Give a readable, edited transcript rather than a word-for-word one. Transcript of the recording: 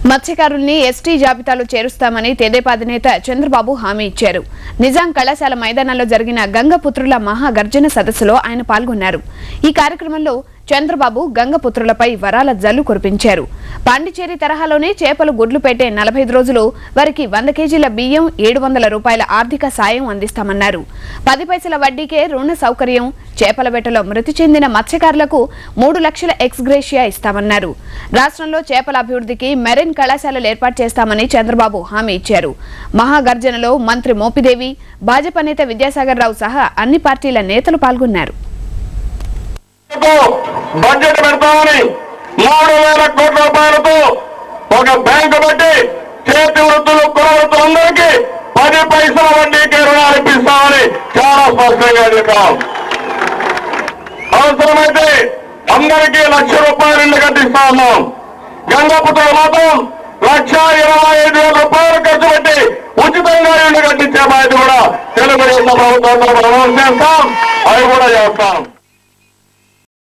మత్స్యకారుల్ని ST జాబితాలో చేరుస్తామని తెదేపా అధినేత చంద్రబాబు హామీ ఇచ్చారు. నిజాం కళాశాల మైదానంలో జరిగిన గంగపుత్రుల మహాగర్జన సదస్సులో ఆయన పాల్గొన్నారు. ఈ కార్యక్రమంలో చంద్రబాబు గంగపుత్రులపై వరాల జల్లు కురిపించారు. పాండిచేరి తరహాలోనే చేపలు గుడ్లు పెట్టే 45 రోజులు వారికి 100 కేజీల బియ్యం, 700 రూపాయల ఆర్థిక సాయం అందిస్తామన్నారు. 10 పైసల వడ్డీకే రుణ సౌకర్యం, చేపల వేటలో మృతి చెందిన మత్స్యకారులకు 3 లక్షల ఎక్స్గ్రేషియా ఇస్తామన్నారు. రాష్ట్రంలో చేపల అభివృద్ధికి మెరైన్ కళాశాలలు ఏర్పాటు చేస్తామని చంద్రబాబు హామీ ఇచ్చారు. మహాగర్జనలో మంత్రి మోపిదేవి, భాజపా నేత విద్యాసాగర్ రావు సహా అన్ని పార్టీల నేతలు పాల్గొన్నారు. బడ్జెట్ పెడతామని 3,000 కోట్ల రూపాయలతో ఒక బ్యాంకు బట్టి చేతి వృత్తులు కుల వృత్తులందరికీ 10 పైసల వడ్డీకి రుణాలు ఇప్పిస్తామని చాలా స్పష్టంగా చెప్పాం. అవసరమైతే అందరికీ 1,00,000 రూపాయలు ఇల్లు కట్టిస్తా ఉన్నాం. గంగపుత్రులు మాత్రం 1,25,000 రూపాయలు ఖర్చు పెట్టి ఉచితంగా ఇల్లు కట్టించే బాధ్యత కూడా తెలుగుదేశం ప్రభుత్వం అనౌన్స్ చేస్తాం. అవి కూడా చేస్తాం.